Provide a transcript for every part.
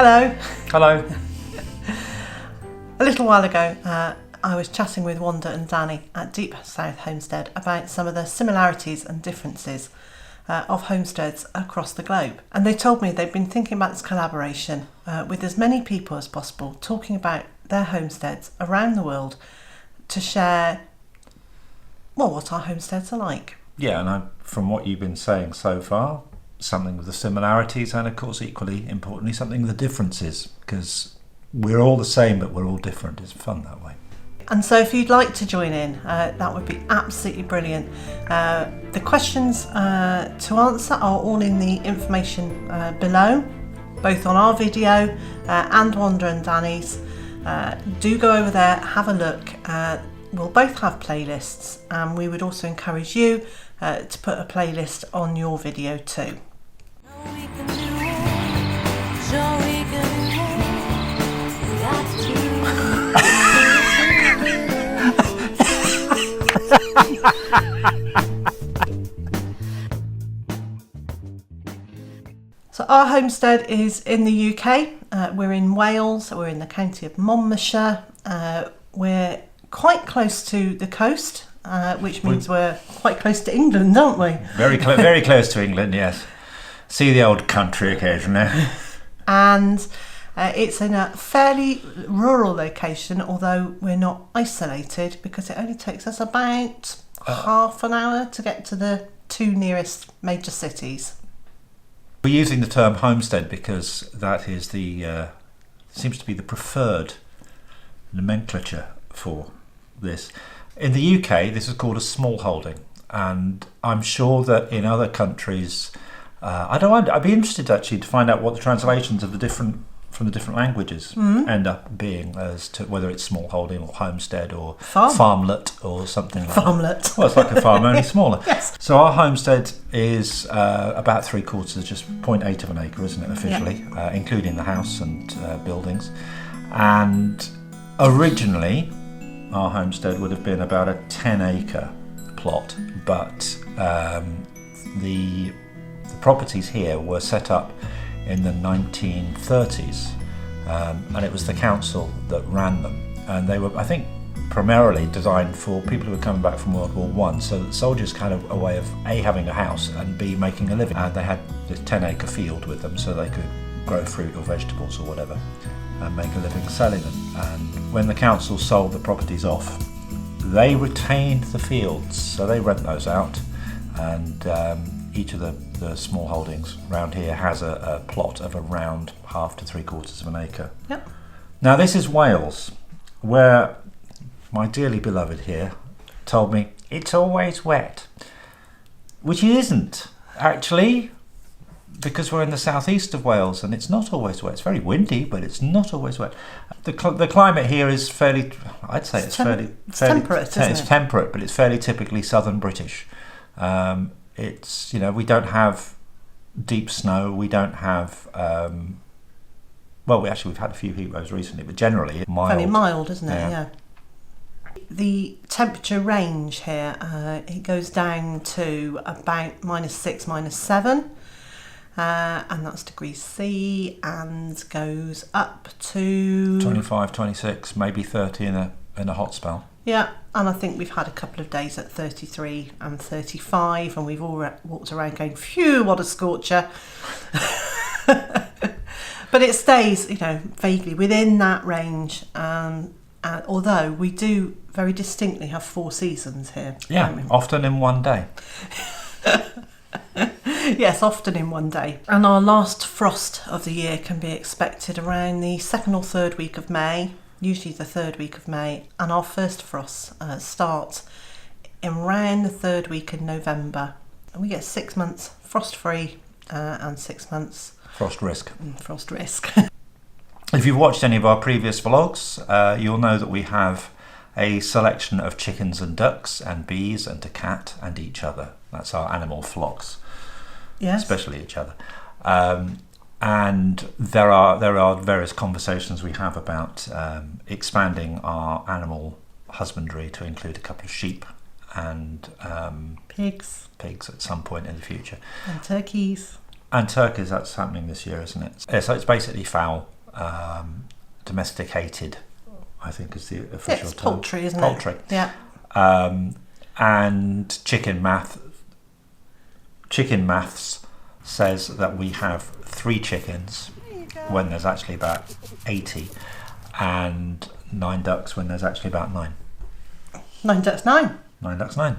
Hello. Hello. A little while ago, I was chatting with Wanda and Danny at Deep South Homestead about some of the similarities and differences of homesteads across the globe. And they told me they'd been thinking about this collaboration with as many people as possible, talking about their homesteads around the world to share, well, what our homesteads are like. Yeah, and from what you've been saying so far, something with the similarities and, of course, equally importantly, something with the differences, because we're all the same, but we're all different. It's fun that way. And so if you'd like to join in, that would be absolutely brilliant. The questions to answer are all in the information below, both on our video and Wanda and Danny's. Do go over there, have a look. We'll both have playlists, and we would also encourage you to put a playlist on your video too. So our homestead is in the UK. We're in Wales. We're in the county of Monmouthshire. We're quite close to the coast, which means we're quite close to England, aren't we? Very close to England, yes. See the old country occasionally. And it's in a fairly rural location, although we're not isolated, because it only takes us about half an hour to get to the two nearest major cities. We're using the term homestead because that is seems to be the preferred nomenclature for this. In the UK, this is called a smallholding, and I'm sure that in other countries, I'd be interested actually to find out what the translations of the different languages end up being, as to whether it's smallholding or homestead or farmlet or something like Farmlet. that. Well, it's like a farm, only smaller. Yes. So our homestead is about 3/4, just 0.8 of an acre, isn't it, officially, including the house and buildings. And originally, our homestead would have been about a 10-acre plot, but the properties here were set up in the 1930s, and it was the council that ran them, and they were, I think, primarily designed for people who were coming back from World War One, so that soldiers kind of a way of A, having a house, and B, making a living. And they had this 10-acre field with them, so they could grow fruit or vegetables or whatever and make a living selling them. And when the council sold the properties off, they retained the fields, so they rent those out, and each of the small holdings around here has a plot of around 1/2 to 3/4 of an acre. Yep. Now this is Wales, where my dearly beloved here told me it's always wet, which it isn't actually, because we're in the southeast of Wales and it's not always wet. It's very windy, but it's not always wet. The climate here is fairly, I'd say it's fairly temperate, isn't it? It's temperate, but it's fairly typically southern British. It's, we don't have deep snow. We don't have, we've had a few heat waves recently, but generally mild. Fairly mild, isn't it? Yeah. The temperature range here, it goes down to about -6, -7. And that's degrees C, and goes up to 25, 26, maybe 30 in a hot spell. Yeah, and I think we've had a couple of days at 33 and 35, and we've all walked around going, phew, what a scorcher. But it stays, vaguely within that range. Although we do very distinctly have 4 seasons here. Yeah, often in one day. Yes, often in one day. And our last frost of the year can be expected around the 2nd or 3rd week of May, usually the 3rd week of May, and our first frosts start around the 3rd week in November. And we get 6 months frost-free and 6 months frost risk. Frost risk. If you've watched any of our previous vlogs, you'll know that we have a selection of chickens and ducks and bees and a cat and each other. That's our animal flocks. Yes. Especially each other. And there are various conversations we have about expanding our animal husbandry to include a couple of sheep and pigs at some point in the future. and turkeys. And turkeys, that's happening this year, isn't it? Yeah, so it's basically fowl, domesticated, I think is the official It's term. poultry, isn't Poultry. it? Yeah. And chicken maths says that we have 3 chickens when there's actually about 80, and 9 ducks when there's actually about 9. 9 ducks, 9. 9 ducks, 9.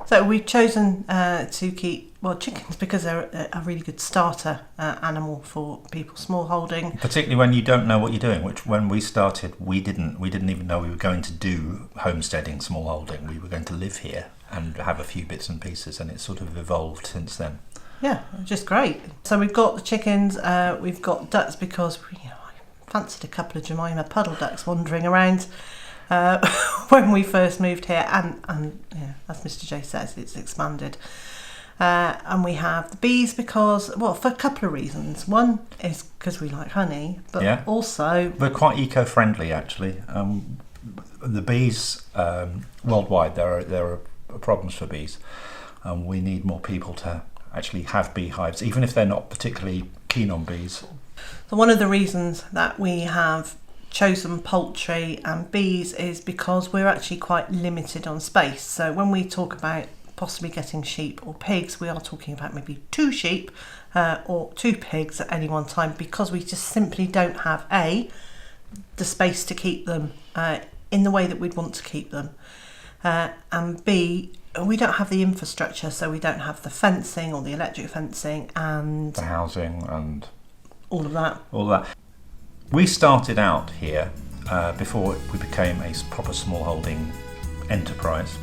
So we've chosen to keep, well, chickens because they're a really good starter animal for people smallholding. Particularly when you don't know what you're doing, which when we started, we didn't even know we were going to do homesteading, smallholding. We were going to live here and have a few bits and pieces, and it's sort of evolved since then. Yeah, just great. So we've got the chickens, we've got ducks because I fancied a couple of Jemima puddle ducks wandering around when we first moved here, and yeah, as Mr. J says, it's expanded. And we have the bees because, well, for a couple of reasons. One is because we like honey, but also we're quite eco-friendly actually. The bees worldwide, there are problems for bees, and we need more people to actually have beehives, even if they're not particularly keen on bees. So one of the reasons that we have chosen poultry and bees is because we're actually quite limited on space. So when we talk about possibly getting sheep or pigs, we are talking about maybe 2 sheep or 2 pigs at any one time, because we just simply don't have the space to keep them in the way that we'd want to keep them, and B, we don't have the infrastructure, so we don't have the fencing or the electric fencing and the housing and all of that. We started out here before we became a proper smallholding enterprise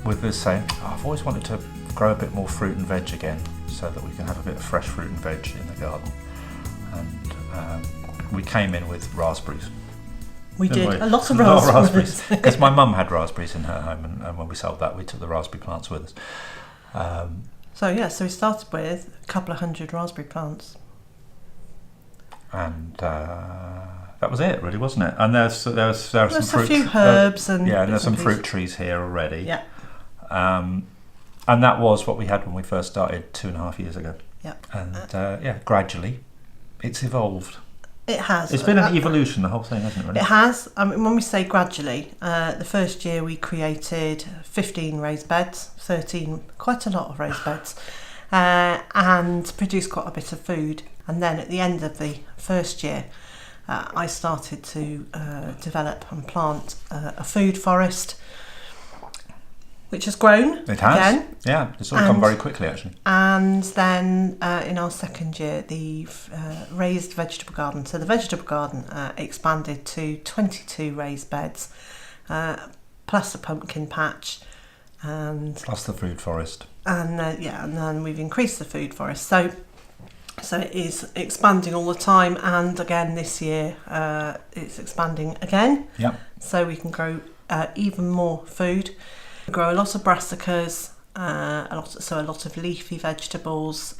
with this saying, I've always wanted to grow a bit more fruit and veg again, so that we can have a bit of fresh fruit and veg in the garden. And we came in with raspberries. We did a lot of raspberries. Because my mum had raspberries in her home, and when we sold that, we took the raspberry plants with us. So we started with a couple of 100 raspberry plants. And that was it, really, wasn't it? And there's some fruit, a few herbs and there's some fruit trees here already. Yeah. And that was what we had when we first started 2.5 years ago. Yeah. And gradually, it's evolved. It has. It's been an evolution, the whole thing, hasn't it? Really? It has. I mean, when we say gradually, the first year we created 15 raised beds, 13, quite a lot of raised beds, and produced quite a bit of food. And then at the end of the first year, I started to develop and plant a food forest, which has grown. It has. Again. Yeah, it's all come very quickly, actually. And then in our second year, the raised vegetable garden. So the vegetable garden expanded to 22 raised beds, plus a pumpkin patch, and plus the food forest. And and then we've increased the food forest. So it is expanding all the time, and again this year it's expanding again. Yeah. So we can grow even more food. We grow a lot of brassicas, a lot of leafy vegetables,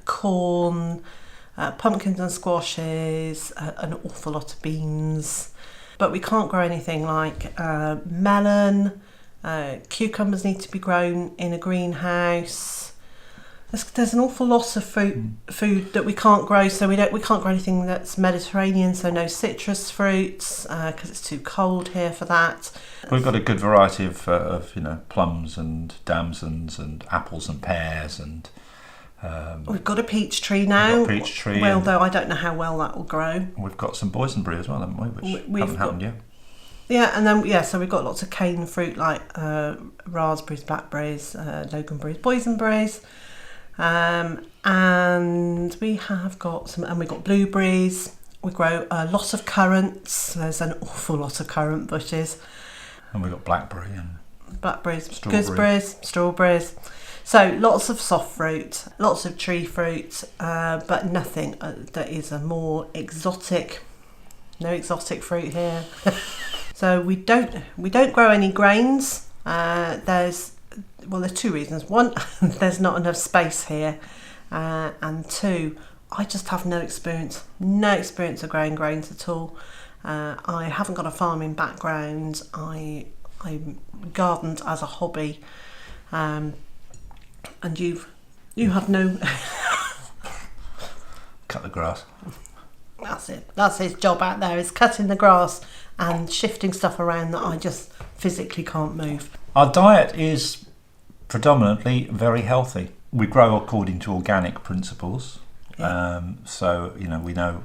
corn, pumpkins and squashes, an awful lot of beans. But we can't grow anything like melon. Cucumbers need to be grown in a greenhouse. There's an awful lot of food that we can't grow, so we can't grow anything that's Mediterranean, so no citrus fruits because it's too cold here for that. We've got a good variety of plums and damsons and apples and pears and. We've got a peach tree now. Well, though I don't know how well that will grow. We've got some boysenberry as well, haven't we? Which haven't happened yet. Yeah, and then so we've got lots of cane fruit like raspberries, blackberries, loganberries, boysenberries. And we have got we've got blueberries. We grow a lot of currants. There's an awful lot of currant bushes. And we've got blackberries, gooseberries, strawberries. So lots of soft fruit, lots of tree fruit, but nothing that is a more exotic. No exotic fruit here. So we don't grow any grains. There's 2 reasons. One, there's not enough space here, and 2, I just have no experience of growing grains at all. I haven't got a farming background. I gardened as a hobby, and you've You have no... Cut the grass. That's it. That's his job out there, is cutting the grass and shifting stuff around that I just physically can't move. Our diet is predominantly very healthy. We grow according to organic principles. Yeah. So we know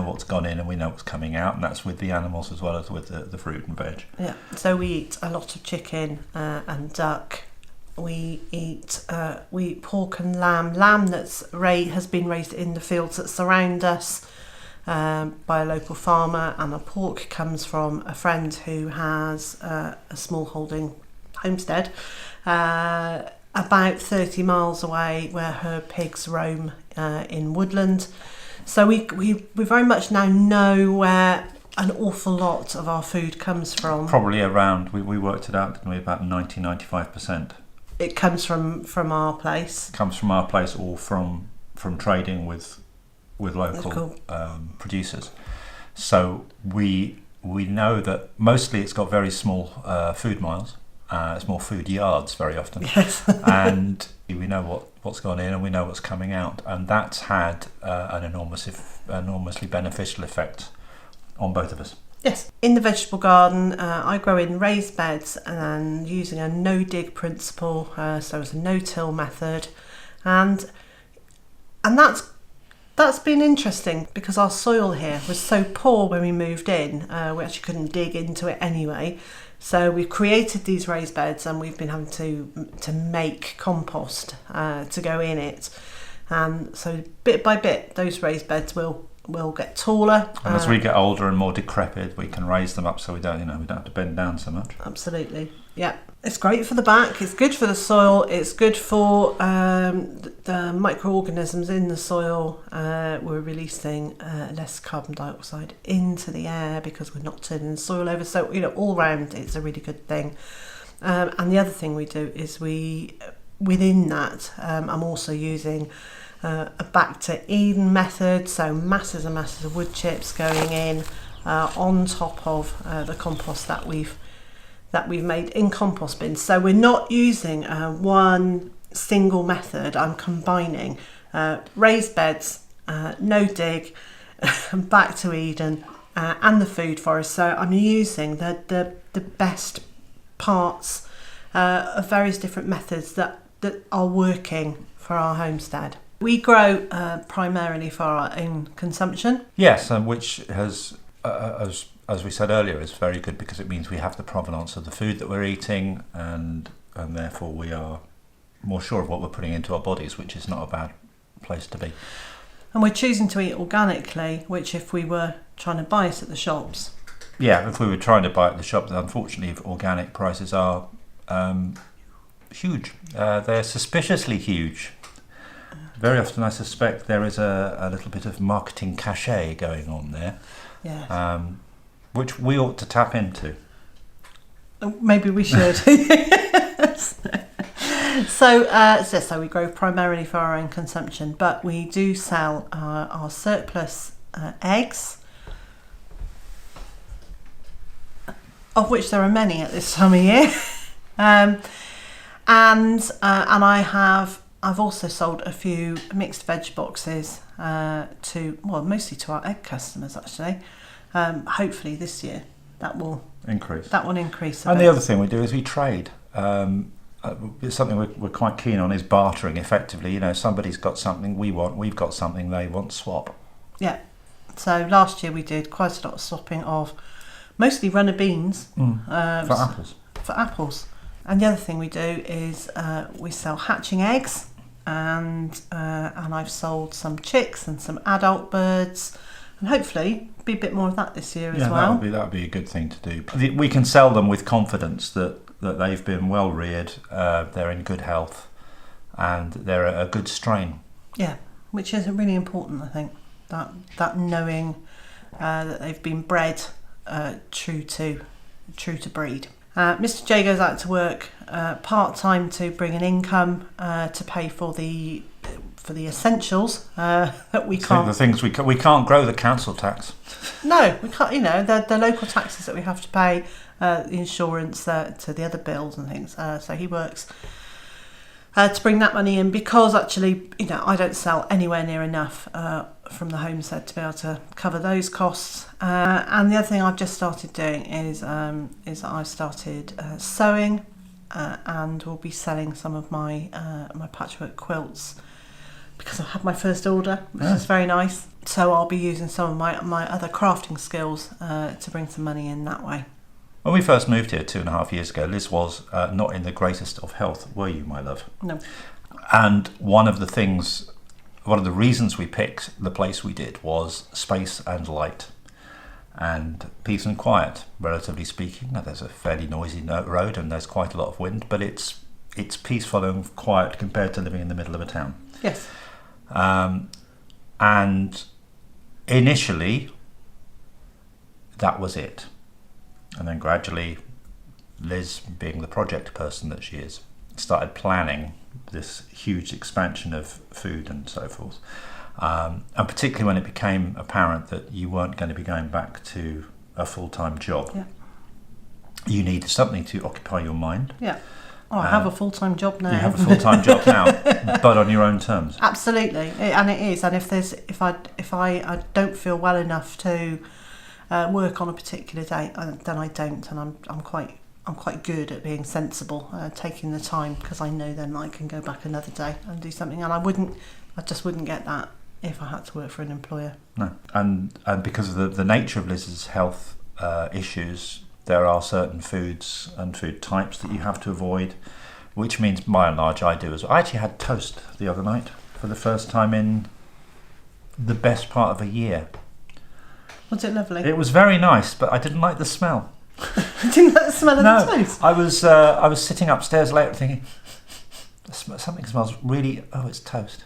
what's gone in and we know what's coming out, and that's with the animals as well as with the fruit and veg. Yeah. So we eat a lot of chicken and duck. We eat pork and lamb. Lamb has been raised in the fields that surround us by a local farmer, and the pork comes from a friend who has a small holding homestead about 30 miles away, where her pigs roam in woodland. So we very much now know where an awful lot of our food comes from. Probably around, we worked it out, didn't we, about 90-95%. It comes from our place. Comes from our place, or from trading with local producers. So we know that mostly it's got very small food miles. Small food yards very often. Yes. And we know what's gone in and we know what's coming out, and that's had an enormously beneficial effect on both of us. Yes. In the vegetable garden, I grow in raised beds and using a no-dig principle, so it's a no-till method, and that's been interesting because our soil here was so poor when we moved in. We actually couldn't dig into it anyway. So we've created these raised beds, and we've been having to make compost to go in it. And so bit by bit, those raised beds will get taller. And as we get older and more decrepit, we can raise them up so we don't have to bend down so much. Absolutely, yeah. It's great for the back. It's good for the soil. It's good for the microorganisms in the soil. We're releasing less carbon dioxide into the air because we're not turning the soil over. So all round, it's a really good thing. And the other thing we do is within that, I'm also using a back to Eden method. So masses and masses of wood chips going in on top of the compost that we've made in compost bins. So we're not using one single method. I'm combining raised beds, no dig, back to Eden, and the food forest. So I'm using the best parts of various different methods that are working for our homestead. We grow primarily for our own consumption. Yes, which has, as we said earlier, is very good because it means we have the provenance of the food that we're eating, and therefore we are more sure of what we're putting into our bodies, which is not a bad place to be. And we're choosing to eat organically, which if we were trying to buy it at the shops. Yeah, if we were trying to buy it at the shops, unfortunately organic prices are huge. They're suspiciously huge. Very often I suspect there is a little bit of marketing cachet going on there. Yeah. Which we ought to tap into. Maybe we should. So we grow primarily for our own consumption, but we do sell our surplus eggs, of which there are many at this time of year. And I've also sold a few mixed veg boxes mostly to our egg customers actually. Hopefully this year that will increase. And the other thing we do is we trade. It's something we're quite keen on, is bartering effectively. Somebody's got something we want, we've got something they want, swap. Yeah. So last year we did quite a lot of swapping of mostly runner beans for apples. And the other thing we do is we sell hatching eggs, and I've sold some chicks and some adult birds, and hopefully be a bit more of that this year as well. That would be a good thing to do. We can sell them with confidence that they've been well reared, they're in good health, and they're a good strain. Yeah, which is really important, I think. That knowing that they've been bred true to breed. Mr. J goes out to work part-time to bring an income to pay for the essentials that we can't. The things we can't grow the council tax. No, we can't. The local taxes that we have to pay, the insurance, to the other bills and things. So he works to bring that money in, because actually, I don't sell anywhere near enough from the homestead to be able to cover those costs. And the other thing I've just started doing is I've started sewing, and will be selling some of my my patchwork quilts, because I've had my first order, which is very nice. So I'll be using some of my other crafting skills to bring some money in that way. When we first moved here 2.5 years ago, Liz was not in the greatest of health, were you, my love? No. And one of the reasons we picked the place we did was space and light and peace and quiet, relatively speaking. Now, there's a fairly noisy road and there's quite a lot of wind, but it's peaceful and quiet compared to living in the middle of a town. Yes. And initially, that was it. And then gradually, Liz, being the project person that she is, started planning this huge expansion of food and so forth. And particularly when it became apparent that you weren't going to be going back to a full-time job. Yeah. You needed something to occupy your mind. Yeah. Oh, I have a full-time job now. You have a full-time job now, but on your own terms. Absolutely, and it is. And if I don't feel well enough to work on a particular day, then I don't. And I'm quite good at being sensible, taking the time, because I know then I can go back another day and do something. And I just wouldn't get that if I had to work for an employer. No, and because of the nature of Liz's health issues, there are certain foods and food types that you have to avoid, which means by and large I do as well. I actually had toast the other night for the first time in the best part of a year. Was it lovely? It was very nice, but I didn't like the smell. You didn't like the smell of the toast? I was sitting upstairs later thinking, something smells really, it's toast.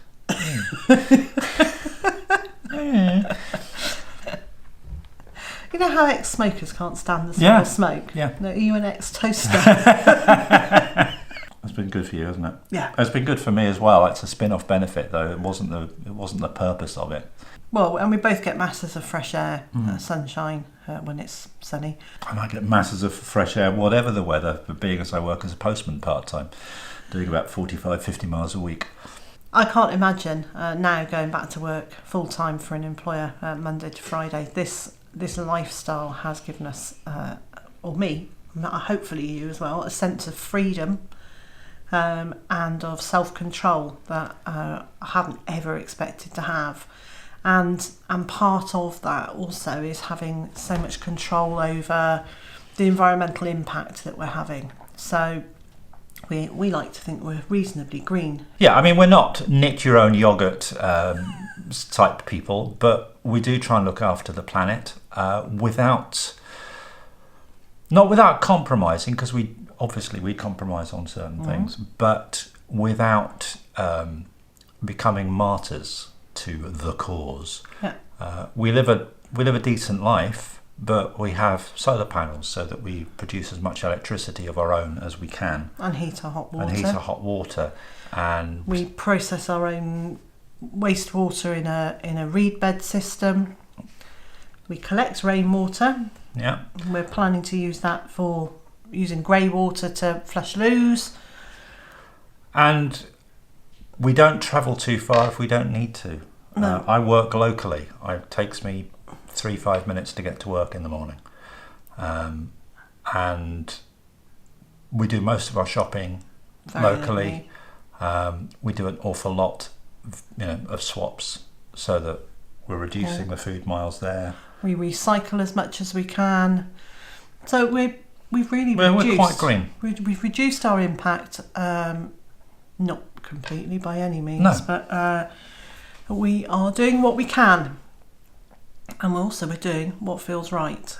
You know how ex-smokers can't stand the smell of smoke? Yeah. No, are you an ex-toaster? It's been good for you, hasn't it? Yeah. It's been good for me as well. It's a spin-off benefit, though. It wasn't the purpose of it. Well, and we both get masses of fresh air, sunshine when it's sunny. And I get masses of fresh air, whatever the weather, but being as I work as a postman part-time, doing about 45, 50 miles a week. I can't imagine now going back to work full-time for an employer Monday to Friday. This lifestyle has given us, or me, hopefully you as well, a sense of freedom and of self-control that I hadn't ever expected to have. And part of that also is having so much control over the environmental impact that we're having. So we like to think we're reasonably green. Yeah, I mean, we're not knit your own yogurt type people, but we do try and look after the planet without compromising, because we compromise on certain things, but without becoming martyrs to the cause. Yeah. We live a decent life, but we have solar panels so that we produce as much electricity of our own as we can. And heat our hot water. And we process our own wastewater in a reed bed system. We collect rainwater. Yeah. We're planning to use that for using grey water to flush loos. And we don't travel too far if we don't need to. No. I work locally. It takes me 3-5 minutes to get to work in the morning. And we do most of our shopping locally. We do an awful lot of swaps so that we're reducing the food miles there. We recycle as much as we can. So we're quite green. We've reduced our impact, not completely by any means, but we are doing what we can, and we're doing what feels right.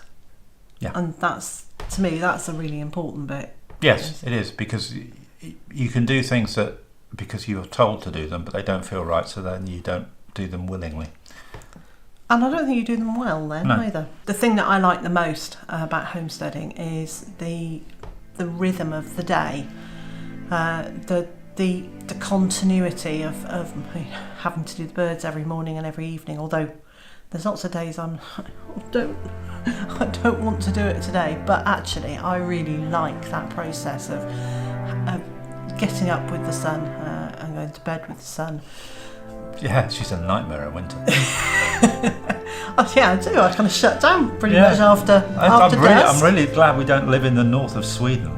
Yeah, and that's, to me, that's a really important bit. Yes, it is, because you can do things that because you're told to do them, but they don't feel right, so then you don't do them willingly. And I don't think you do them well then either. The thing that I like the most about homesteading is the rhythm of the day, the continuity of having to do the birds every morning and every evening. Although there's lots of days I don't want to do it today, but actually I really like that process of getting up with the sun and going to bed with the sun. Yeah, she's a nightmare in winter. Oh, yeah, I do. I kind of shut down pretty much after dusk. I'm really glad we don't live in the north of Sweden.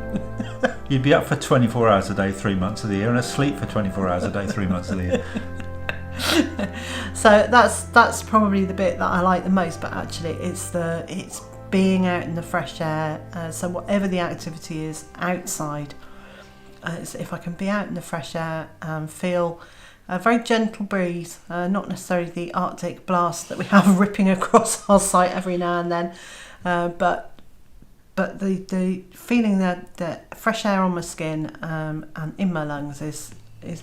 You'd be up for 24 hours a day, 3 months of the year, and asleep for 24 hours a day, 3 months of the year. So that's probably the bit that I like the most. But actually, it's being out in the fresh air. So whatever the activity is outside, if I can be out in the fresh air and feel a very gentle breeze, not necessarily the Arctic blast that we have ripping across our site every now and then, but the feeling that the fresh air on my skin and in my lungs is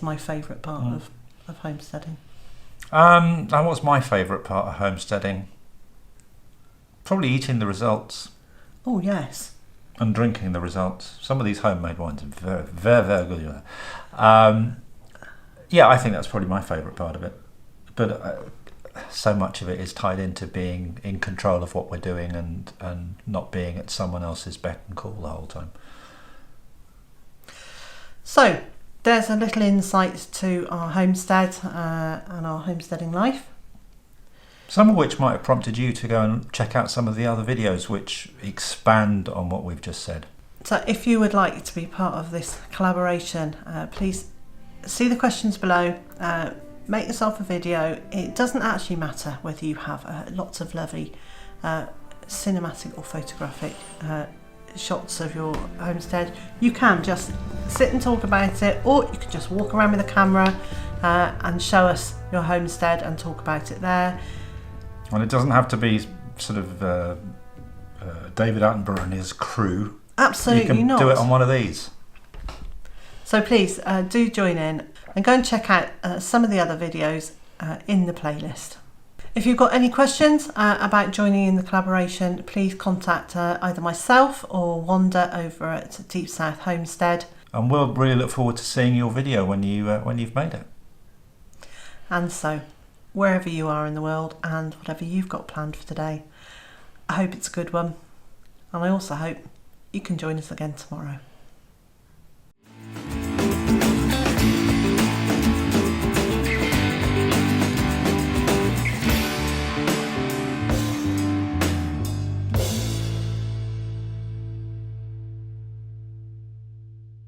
my favourite part of homesteading. And what's my favourite part of homesteading? Probably eating the results. Oh yes. And drinking the results. Some of these homemade wines are very, very, very good. Yeah, I think that's probably my favourite part of it. But so much of it is tied into being in control of what we're doing and not being at someone else's beck and call the whole time. So, there's a little insight to our homestead and our homesteading life. Some of which might have prompted you to go and check out some of the other videos which expand on what we've just said. So if you would like to be part of this collaboration, please see the questions below, make yourself a video. It doesn't actually matter whether you have lots of lovely cinematic or photographic shots of your homestead. You can just sit and talk about it, or you can just walk around with a camera and show us your homestead and talk about it there. Well, it doesn't have to be sort of David Attenborough and his crew. Absolutely not. You can do it on one of these. So please do join in and go and check out some of the other videos in the playlist. If you've got any questions about joining in the collaboration, please contact either myself or Wanda over at Deep South Homestead. And we'll really look forward to seeing your video when you've made it. And so, wherever you are in the world and whatever you've got planned for today, I hope it's a good one. And I also hope you can join us again tomorrow.